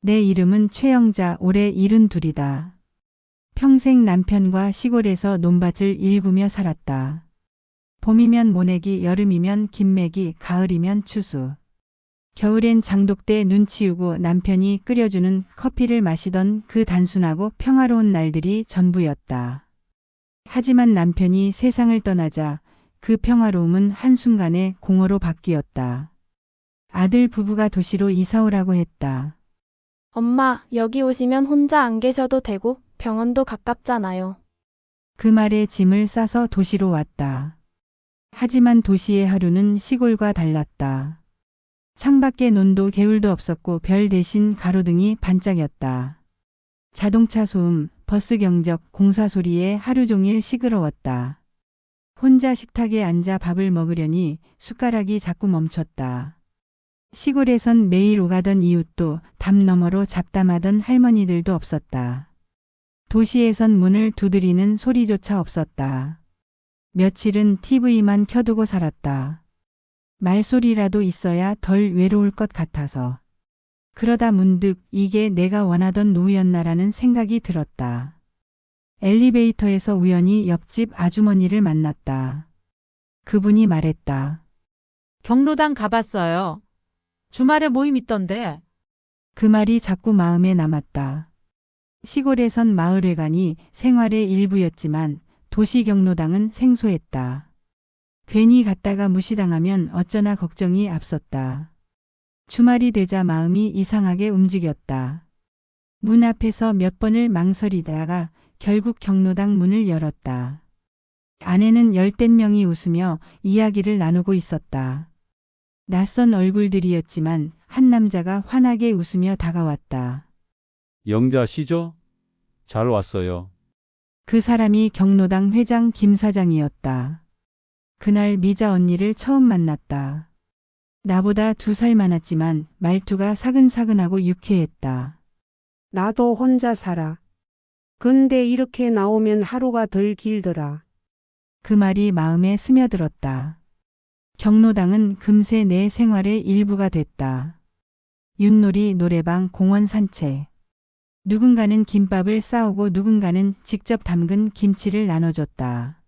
내 이름은 최영자, 올해 72이다. 평생 남편과 시골에서 논밭을 일구며 살았다. 봄이면 모내기, 여름이면 김매기, 가을이면 추수. 겨울엔 장독대 눈 치우고 남편이 끓여주는 커피를 마시던 그 단순하고 평화로운 날들이 전부였다. 하지만 남편이 세상을 떠나자 그 평화로움은 한순간에 공허로 바뀌었다. 아들 부부가 도시로 이사 오라고 했다. 엄마, 여기 오시면 혼자 안 계셔도 되고 병원도 가깝잖아요. 그 말에 짐을 싸서 도시로 왔다. 하지만 도시의 하루는 시골과 달랐다. 창밖에 논도 개울도 없었고 별 대신 가로등이 반짝였다. 자동차 소음, 버스 경적, 공사 소리에 하루 종일 시끄러웠다. 혼자 식탁에 앉아 밥을 먹으려니 숟가락이 자꾸 멈췄다. 시골에선 매일 오가던 이웃도 담 너머로 잡담하던 할머니들도 없었다. 도시에선 문을 두드리는 소리조차 없었다. 며칠은 TV만 켜두고 살았다. 말소리라도 있어야 덜 외로울 것 같아서. 그러다 문득 이게 내가 원하던 노후였나라는 생각이 들었다. 엘리베이터에서 우연히 옆집 아주머니를 만났다. 그분이 말했다. 경로당 가봤어요. 주말에 모임 있던데. 그 말이 자꾸 마음에 남았다. 시골에선 마을회관이 생활의 일부였지만 도시 경로당은 생소했다. 괜히 갔다가 무시당하면 어쩌나 걱정이 앞섰다. 주말이 되자 마음이 이상하게 움직였다. 문 앞에서 몇 번을 망설이다가 결국 경로당 문을 열었다. 안에는 열댓 명이 웃으며 이야기를 나누고 있었다. 낯선 얼굴들이었지만 한 남자가 환하게 웃으며 다가왔다. 영자 씨죠? 잘 왔어요. 그 사람이 경로당 회장 김 사장이었다. 그날 미자 언니를 처음 만났다. 나보다 2살 많았지만 말투가 사근사근하고 유쾌했다. 나도 혼자 살아. 근데 이렇게 나오면 하루가 덜 길더라. 그 말이 마음에 스며들었다. 경로당은 금세 내 생활의 일부가 됐다. 윷놀이, 노래방, 공원 산책. 누군가는 김밥을 싸오고 누군가는 직접 담근 김치를 나눠줬다.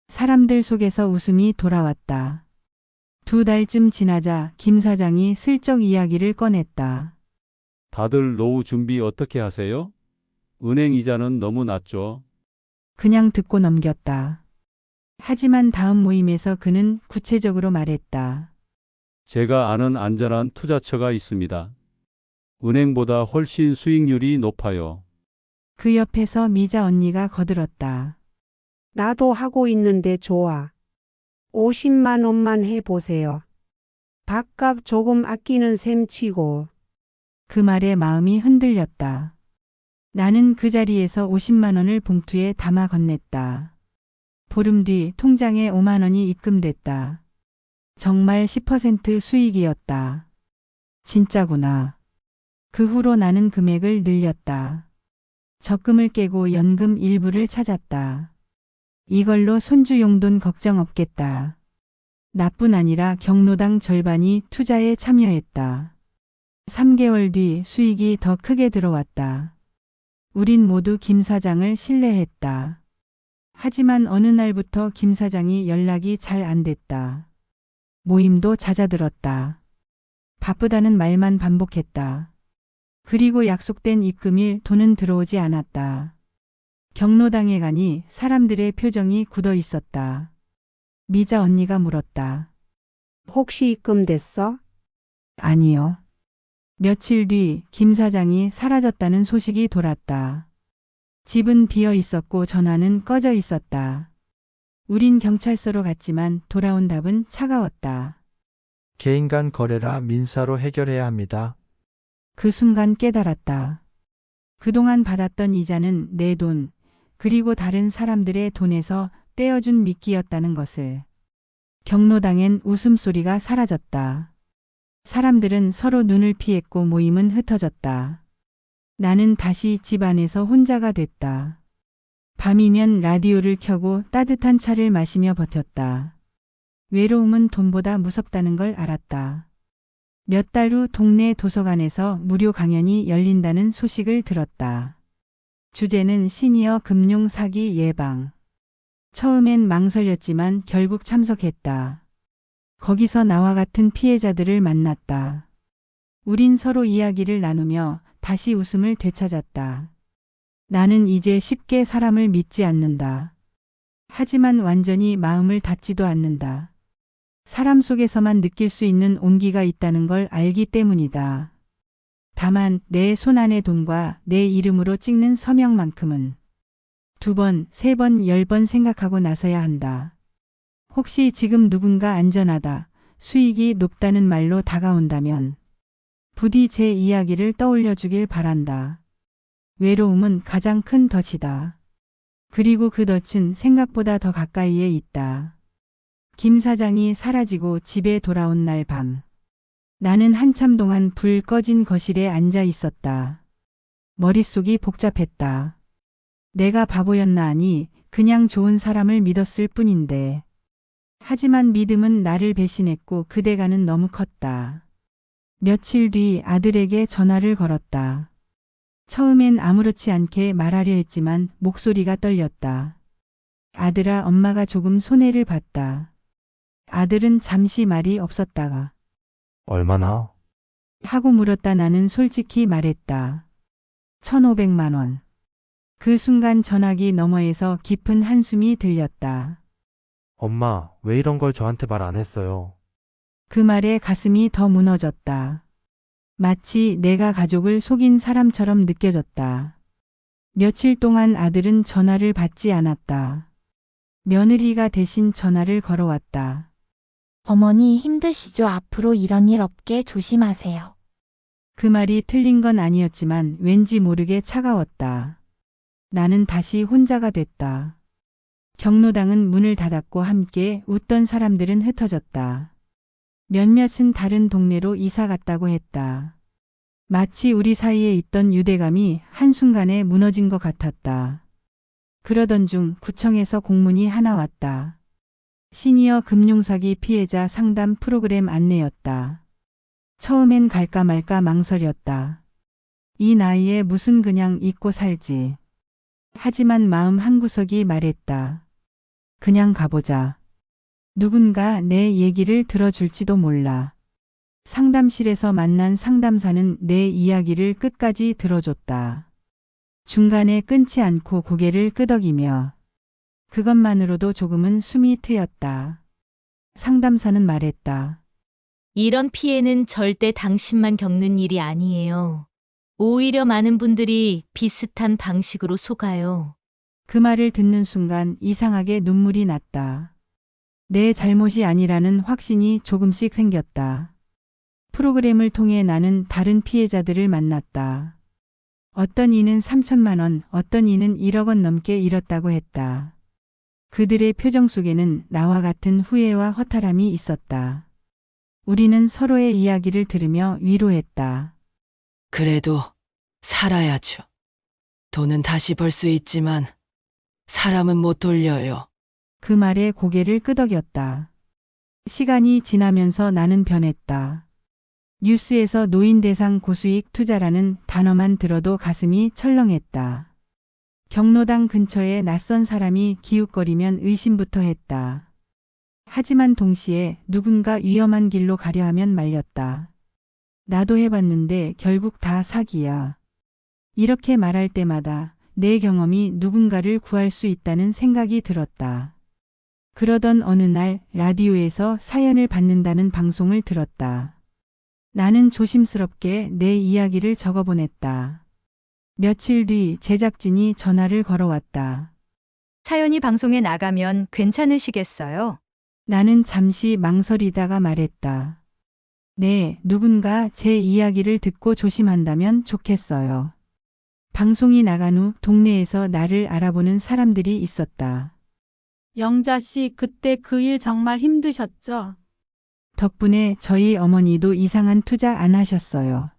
사람들 속에서 웃음이 돌아왔다. 2달쯤 지나자 김 사장이 슬쩍 이야기를 꺼냈다. 다들 노후 준비 어떻게 하세요? 은행 이자는 너무 낮죠? 그냥 듣고 넘겼다. 하지만 다음 모임에서 그는 구체적으로 말했다. 제가 아는 안전한 투자처가 있습니다. 은행보다 훨씬 수익률이 높아요. 그 옆에서 미자 언니가 거들었다. 나도 하고 있는데 좋아. 50만 원만 해보세요. 밥값 조금 아끼는 셈 치고. 그 말에 마음이 흔들렸다. 나는 그 자리에서 50만 원을 봉투에 담아 건넸다. 보름 뒤 통장에 5만 원이 입금됐다. 정말 10% 수익이었다. 진짜구나. 그 후로 나는 금액을 늘렸다. 적금을 깨고 연금 일부를 찾았다. 이걸로 손주 용돈 걱정 없겠다. 나뿐 아니라 경로당 절반이 투자에 참여했다. 3개월 뒤 수익이 더 크게 들어왔다. 우린 모두 김 사장을 신뢰했다. 하지만 어느 날부터 김 사장이 연락이 잘 안 됐다. 모임도 잦아들었다. 바쁘다는 말만 반복했다. 그리고 약속된 입금일 돈은 들어오지 않았다. 경로당에 가니 사람들의 표정이 굳어 있었다. 미자 언니가 물었다. 혹시 입금됐어? 아니요. 며칠 뒤 김 사장이 사라졌다는 소식이 돌았다. 집은 비어 있었고 전화는 꺼져 있었다. 우린 경찰서로 갔지만 돌아온 답은 차가웠다. 개인 간 거래라 민사로 해결해야 합니다. 그 순간 깨달았다. 그동안 받았던 이자는 내 돈, 그리고 다른 사람들의 돈에서 떼어준 미끼였다는 것을. 경로당엔 웃음소리가 사라졌다. 사람들은 서로 눈을 피했고 모임은 흩어졌다. 나는 다시 집 안에서 혼자가 됐다. 밤이면 라디오를 켜고 따뜻한 차를 마시며 버텼다. 외로움은 돈보다 무섭다는 걸 알았다. 몇 달 후 동네 도서관에서 무료 강연이 열린다는 소식을 들었다. 주제는 시니어 금융 사기 예방. 처음엔 망설였지만 결국 참석했다. 거기서 나와 같은 피해자들을 만났다. 우린 서로 이야기를 나누며 다시 웃음을 되찾았다. 나는 이제 쉽게 사람을 믿지 않는다. 하지만 완전히 마음을 닫지도 않는다. 사람 속에서만 느낄 수 있는 온기가 있다는 걸 알기 때문이다. 다만 내 손안의 돈과 내 이름으로 찍는 서명만큼은 2번, 3번, 10번 생각하고 나서야 한다. 혹시 지금 누군가 안전하다, 수익이 높다는 말로 다가온다면 부디 제 이야기를 떠올려 주길 바란다. 외로움은 가장 큰 덫이다. 그리고 그 덫은 생각보다 더 가까이에 있다. 김 사장이 사라지고 집에 돌아온 날 밤. 나는 한참 동안 불 꺼진 거실에 앉아 있었다. 머릿속이 복잡했다. 내가 바보였나 하니 그냥 좋은 사람을 믿었을 뿐인데. 하지만 믿음은 나를 배신했고 그대가는 너무 컸다. 며칠 뒤 아들에게 전화를 걸었다. 처음엔 아무렇지 않게 말하려 했지만 목소리가 떨렸다. 아들아, 엄마가 조금 손해를 봤다. 아들은 잠시 말이 없었다가 얼마나? 하고 물었다. 나는 솔직히 말했다. 1,500만 원. 그 순간 전화기 너머에서 깊은 한숨이 들렸다. 엄마, 왜 이런 걸 저한테 말 안 했어요? 그 말에 가슴이 더 무너졌다. 마치 내가 가족을 속인 사람처럼 느껴졌다. 며칠 동안 아들은 전화를 받지 않았다. 며느리가 대신 전화를 걸어왔다. 어머니 힘드시죠? 앞으로 이런 일 없게 조심하세요. 그 말이 틀린 건 아니었지만 왠지 모르게 차가웠다. 나는 다시 혼자가 됐다. 경로당은 문을 닫았고 함께 웃던 사람들은 흩어졌다. 몇몇은 다른 동네로 이사 갔다고 했다. 마치 우리 사이에 있던 유대감이 한순간에 무너진 것 같았다. 그러던 중 구청에서 공문이 하나 왔다. 시니어 금융사기 피해자 상담 프로그램 안내였다. 처음엔 갈까 말까 망설였다. 이 나이에 무슨 그냥 잊고 살지. 하지만 마음 한구석이 말했다. 그냥 가보자. 누군가 내 얘기를 들어줄지도 몰라. 상담실에서 만난 상담사는 내 이야기를 끝까지 들어줬다. 중간에 끊지 않고 고개를 끄덕이며 그것만으로도 조금은 숨이 트였다. 상담사는 말했다. 이런 피해는 절대 당신만 겪는 일이 아니에요. 오히려 많은 분들이 비슷한 방식으로 속아요. 그 말을 듣는 순간 이상하게 눈물이 났다. 내 잘못이 아니라는 확신이 조금씩 생겼다. 프로그램을 통해 나는 다른 피해자들을 만났다. 어떤 이는 3천만 원, 어떤 이는 1억 원 넘게 잃었다고 했다. 그들의 표정 속에는 나와 같은 후회와 허탈함이 있었다. 우리는 서로의 이야기를 들으며 위로했다. 그래도 살아야죠. 돈은 다시 벌 수 있지만 사람은 못 돌려요. 그 말에 고개를 끄덕였다. 시간이 지나면서 나는 변했다. 뉴스에서 노인 대상 고수익 투자라는 단어만 들어도 가슴이 철렁했다. 경로당 근처에 낯선 사람이 기웃거리면 의심부터 했다. 하지만 동시에 누군가 위험한 길로 가려 하면 말렸다. 나도 해봤는데 결국 다 사기야. 이렇게 말할 때마다 내 경험이 누군가를 구할 수 있다는 생각이 들었다. 그러던 어느 날 라디오에서 사연을 받는다는 방송을 들었다. 나는 조심스럽게 내 이야기를 적어보냈다. 며칠 뒤 제작진이 전화를 걸어왔다. 사연이 방송에 나가면 괜찮으시겠어요? 나는 잠시 망설이다가 말했다. 네, 누군가 제 이야기를 듣고 조심한다면 좋겠어요. 방송이 나간 후 동네에서 나를 알아보는 사람들이 있었다. 영자 씨, 그때 그 일 정말 힘드셨죠? 덕분에 저희 어머니도 이상한 투자 안 하셨어요.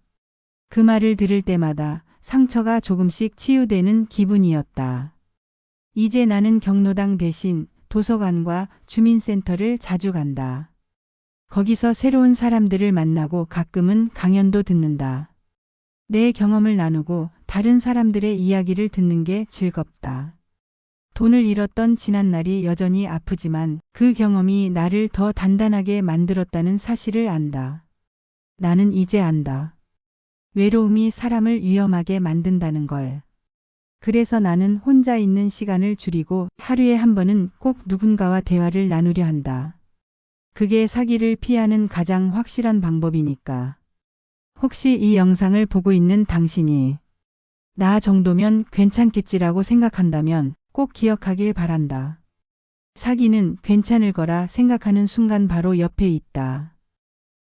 그 말을 들을 때마다 상처가 조금씩 치유되는 기분이었다. 이제 나는 경로당 대신 도서관과 주민센터를 자주 간다. 거기서 새로운 사람들을 만나고 가끔은 강연도 듣는다. 내 경험을 나누고 다른 사람들의 이야기를 듣는 게 즐겁다. 돈을 잃었던 지난날이 여전히 아프지만 그 경험이 나를 더 단단하게 만들었다는 사실을 안다. 나는 이제 안다. 외로움이 사람을 위험하게 만든다는 걸. 그래서 나는 혼자 있는 시간을 줄이고 하루에 한 번은 꼭 누군가와 대화를 나누려 한다. 그게 사기를 피하는 가장 확실한 방법이니까. 혹시 이 영상을 보고 있는 당신이 나 정도면 괜찮겠지라고 생각한다면 꼭 기억하길 바란다. 사기는 괜찮을 거라 생각하는 순간 바로 옆에 있다.